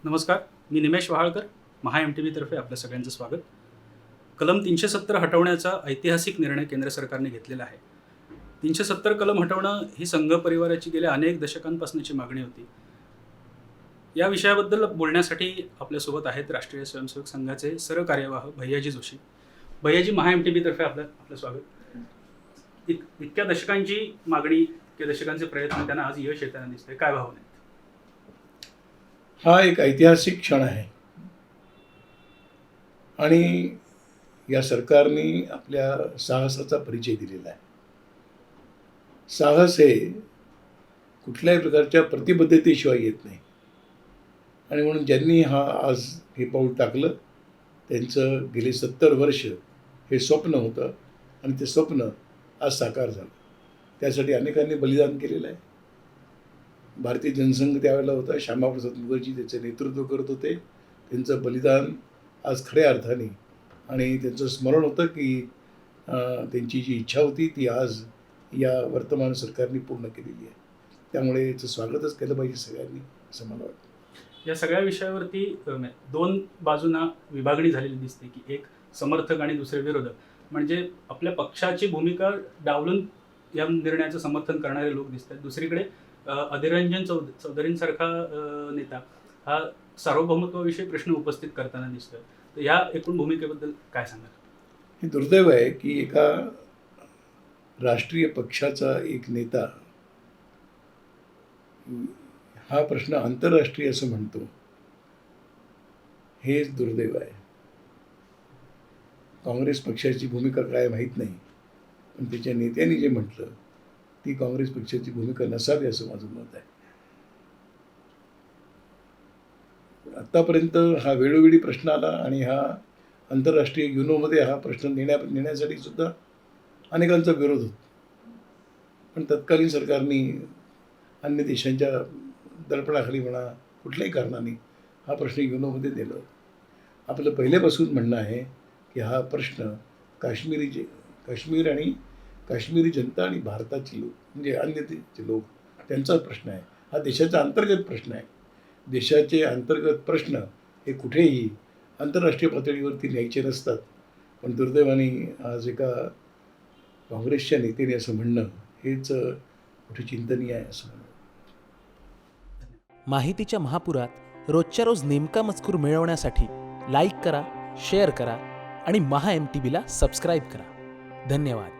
नमस्कार, मी निमेश वहाळकर. महा MTV तर्फे आपलं सगळ्यांचं स्वागत. कलम 370 हटवण्याचा ऐतिहासिक निर्णय केंद्र सरकारने घेतलेला आहे. 370 कलम हटवणं ही संघ परिवाराची गेल्या अनेक दशकांपासूनची मागणी होती. या विषयाबद्दल बोलण्यासाठी आपल्यासोबत आहेत राष्ट्रीय स्वयंसेवक संघाचे सरकार्यवाह भैयाजी जोशी. भैयाजी, महा MTV तर्फे आपलं स्वागत. इतक्या दशकांची मागणी किंवा दशकांचे प्रयत्न त्यांना आज यश येताना दिसतंय, काय भावना आहेत? हा एक ऐतिहासिक क्षण आहे आणि या सरकारने आपल्या साहसाचा परिचय दिलेला आहे. साहस हे कुठल्याही प्रकारच्या प्रतिबद्धतेशिवाय येत नाही आणि म्हणून ज्यांनी आज हे पाऊल टाकलं त्यांचं गेले 70 वर्ष हे स्वप्न होतं आणि ते स्वप्न आज साकार झालं. त्यासाठी अनेकांनी बलिदान केलेलं आहे. भारतीय जनसंघ त्यावेळेला होता, श्यामाप्रसाद मुखर्जी त्याचं नेतृत्व करत होते. त्यांचं बलिदान आज खऱ्या अर्थाने आणि त्यांचं स्मरण होतं की त्यांची जी इच्छा होती ती आज या वर्तमान सरकारने पूर्ण केलेली आहे. त्यामुळे याचं स्वागतच केलं पाहिजे सगळ्यांनी, असं मला वाटतं. या सगळ्या विषयावरती दोन बाजूंना विभागणी झालेली दिसते की एक समर्थक आणि दुसरे विरोधक. म्हणजे आपल्या पक्षाची भूमिका डावलून या निर्णयाचं समर्थन करणारे लोक दिसतात. दुसरीकडे अधीररंजन चौधरींसारखा नेता हा सार्वभौमत्वाविषयी प्रश्न उपस्थित करताना दिसतोय. तर या एकूण भूमिकेबद्दल काय सांगाल? हे दुर्दैव आहे की एका राष्ट्रीय पक्षाचा एक नेता हा प्रश्न आंतरराष्ट्रीय असं म्हणतो, हेच दुर्दैव आहे. काँग्रेस पक्षाची भूमिका काय माहीत नाही, पण त्याच्या नेत्यांनी जे म्हटलं ती काँग्रेस पक्षाची भूमिका नसावी असं माझं मत आहे. आत्तापर्यंत हा वेळोवेळी प्रश्न आला आणि हा आंतरराष्ट्रीय युनोमध्ये हा प्रश्न नेण्यासाठी सुद्धा अनेकांचा विरोध होता. पण तत्कालीन सरकारने अन्य देशांच्या दडपणाखाली म्हणा कुठल्याही कारणाने हा प्रश्न युनोमध्ये नेला. आपलं पहिल्यापासून म्हणणं आहे की हा प्रश्न काश्मीर आणि काश्मीरी जनता आणि भारताचे लोक म्हणजे अन्य देशाचे लोक त्यांचाच प्रश्न आहे. हा देशाचा अंतर्गत प्रश्न आहे. देशाचे अंतर्गत प्रश्न हे कुठेही आंतरराष्ट्रीय पातळीवरती न्यायचे नसतात. पण दुर्दैवाने आज एका काँग्रेसच्या नेत्याने असं म्हणणं हेच कुठे चिंतनीय आहे असं म्हणणं. माहितीच्या महापुरात रोजच्या रोज नेमका मजकूर मिळवण्यासाठी लाईक करा, शेअर करा आणि महा MTVला सबस्क्राईब करा. धन्यवाद.